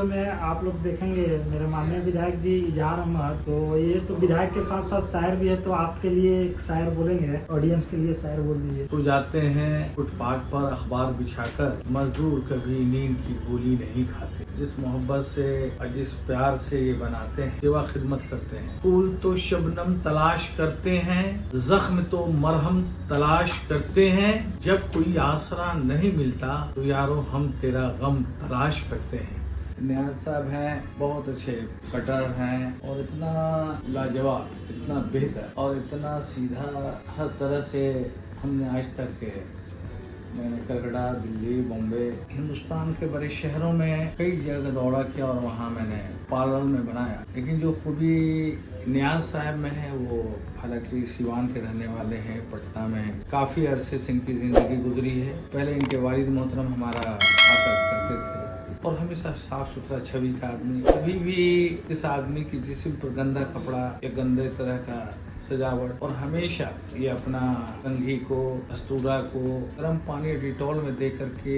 Video में आप लोग देखेंगे मेरे माननीय विधायक जी इजहार अहमद, तो ये तो विधायक के साथ साथ शायर भी है, तो आपके लिए एक शायर बोलेंगे, ऑडियंस के लिए शायर बोल दीजिए। तो जाते हैं फुटपाथ पर अखबार बिछाकर, मजदूर कभी नींद की गोली नहीं खाते। जिस मोहब्बत से और जिस प्यार से ये बनाते हैं, सेवा खिदमत करते हैं। फूल तो शबनम तलाश करते हैं, जख्म तो मरहम तलाश करते हैं। जब कोई आसरा नहीं मिलता तो यारो हम तेरा गम तलाश करते हैं। नियाज साहब हैं, बहुत अच्छे कटर हैं और इतना लाजवाब, इतना बेहतर और इतना सीधा हर तरह से हमने आज तक मैंने कलकत्ता, दिल्ली, बॉम्बे, हिंदुस्तान के बड़े शहरों में कई जगह दौड़ा किया और वहाँ मैंने पार्लर में बनाया। लेकिन जो खूबी नियाज साहब में है वो हालांकि सिवान के रहने वाले हैं, पटना में काफ़ी अरसे से इनकी ज़िंदगी गुजरी है। पहले इनके वालिद मोहतरम हमारा आकर करते थे और हमेशा साफ सुथरा छवि का आदमी। कभी भी इस आदमी की जिस्म पर गंदा कपड़ा या गंदे तरह का सजावट, और हमेशा ये अपना कंघी को, अस्तूरा को गर्म पानी डिटॉल में दे करके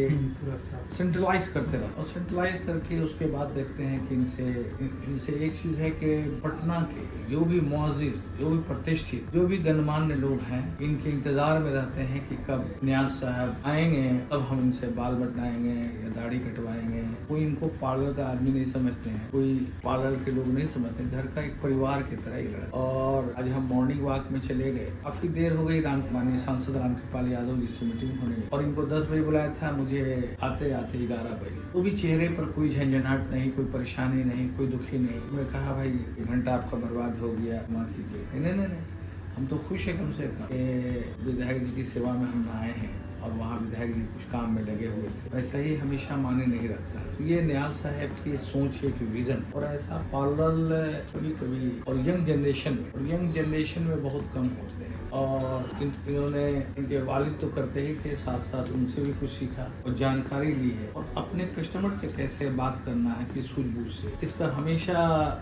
सेंट्रलाइज करते रहे और सेंट्रलाइज करके उसके बाद देखते हैं कि इनसे एक चीज है कि पटना के जो भी मुअज़्ज़िज़, जो भी प्रतिष्ठित, जो भी गणमान्य लोग हैं, इनके इंतजार में रहते हैं कि कब नियाज साहब आएंगे, तब हम इनसे बाल बटनाएंगे या दाढ़ी कटवाएंगे। कोई इनको पार्लर का आदमी नहीं समझते हैं, कोई पार्लर के लोग नहीं समझते, घर का एक परिवार की तरह ही लड़का। और आज हम मॉर्निंग वॉक में चले गए, काफी देर हो गई। माननीय सांसद रामकृपाल यादव जी से मीटिंग होने में, और इनको 10 बजे बुलाया था, मुझे आते आते 11 बजे। वो भी चेहरे पर कोई झंझनाहट नहीं, कोई परेशानी नहीं, कोई दुखी नहीं। मैं कहा भाई 1 घंटा आपका बर्बाद हो गया, माफ कीजिए। नहीं, हम तो खुश है कम से कम विधायक जी की सेवा में हम आए हैं और वहाँ विधायक जी कुछ काम में लगे हुए थे। वैसा ही हमेशा माने नहीं रखता। तो ये नियाज साहब की सोच है कि विजन, और ऐसा पार्लर कभी और यंग जनरेशन में बहुत कम होते हैं। और इन्होंने इनके वालिद तो करते ही थे, साथ साथ उनसे भी कुछ सीखा और जानकारी ली है, और अपने कस्टमर से कैसे बात करना है किस सूझबूझ से, इस पर हमेशा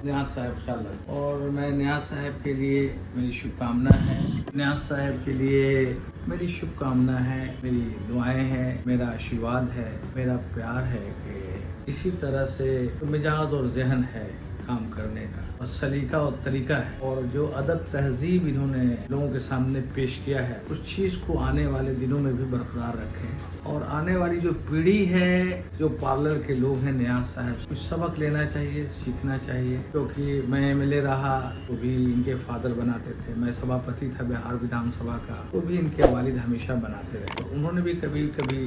नियाज साहब ख्याल रखते। और मैं नियाज साहब के लिए मेरी शुभकामना है, नियाज साहब के लिए मेरी शुभकामना है, मेरी दुआएं हैं, मेरा आशीर्वाद है, मेरा प्यार है कि इसी तरह से मिजाज और जहन है काम करने का, और सलीका और तरीका है, और जो अदब तहजीब इन्होंने लोगों के सामने पेश किया है, उस चीज़ को आने वाले दिनों में भी बरकरार रखें। और आने वाली जो पीढ़ी है, जो पार्लर के लोग हैं, नियाज साहब कुछ सबक लेना चाहिए, सीखना चाहिए। क्योंकि मैं एमएलए रहा तो भी इनके फादर बनाते थे, मैं सभापति था बिहार विधानसभा का तो भी इनके वालिद हमेशा बनाते रहे। तो उन्होंने भी कभी भी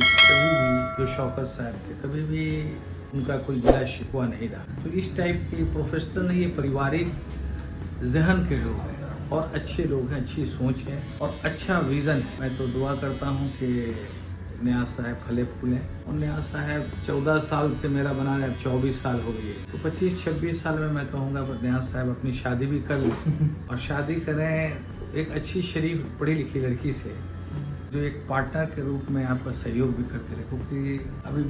जो शौकत साहब थे, कभी भी उनका कोई गिला शिकवा नहीं रहा। तो इस टाइप के प्रोफेशनल नहीं, ये पारिवारिक जहन के लोग हैं और अच्छे लोग हैं, अच्छी सोच है और अच्छा विज़न है। मैं तो दुआ करता हूँ कि नियाज साहब फले फूलें। और नियाज साहब 14 साल से मेरा बनाने, अब 24 साल हो गई है, तो 25-26 साल में मैं कहूँगा नियाज साहब अपनी शादी भी कर लें और शादी करें तो एक अच्छी शरीफ पढ़ी लिखी लड़की से, जो एक पार्टनर के रूप में आपका सहयोग भी करते रहे। क्योंकि अभी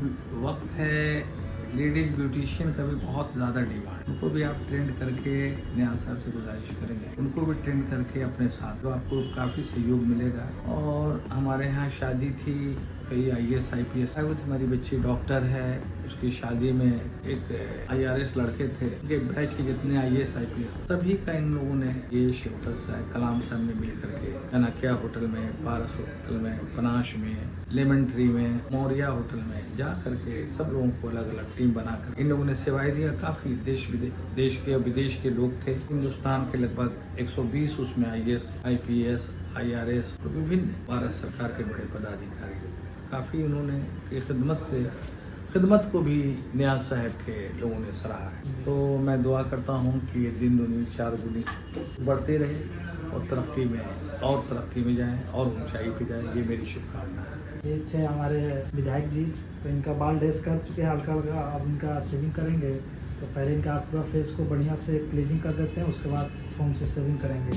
वक्त है, लेडीज ब्यूटिशियन का भी बहुत ज़्यादा डिमांड, उनको भी आप ट्रेंड करके, नियाज साहब से गुजारिश करेंगे उनको भी ट्रेंड करके अपने साथ, तो आपको काफ़ी सहयोग मिलेगा। और हमारे यहाँ शादी थी, कई IAS IPS आए हुए थे, हमारी बच्ची डॉक्टर है, उसकी शादी में एक IRS लड़के थे, उनके बैच के जितने IAS IPS सभी का इन लोगों ने ये शौकत साहब, कलाम साहब में मिल करके कनाकिया होटल में, पारस होटल में, पनाश में, लेमन ट्री में, मौर्या होटल में जा करके सब लोगों को अलग अलग टीम बनाकर इन लोगों ने सेवाएं दिया। काफ़ी देश के और विदेश के लोग थे, हिंदुस्तान के लगभग 120 उसमें IAS IPS IRS और विभिन्न भारत सरकार के बड़े पदाधिकारी, काफ़ी उन्होंने खिदमत को भी नियाज साहब के लोगों ने सराहा है। तो मैं दुआ करता हूँ कि ये दिन दुनी 4 गुनी बढ़ते रहे और तरक्की में जाएं और ऊंचाई पे जाएं, ये मेरी शुभकामना है। ये थे हमारे विधायक जी, तो इनका बाल ड्रेस कर चुके हैं हल्का हल्का, अब इनका सेविंग करेंगे। तो पहले इनका पूरा फेस को बढ़िया से क्लीजिंग कर देते हैं, उसके बाद फोम से सेविंग करेंगे।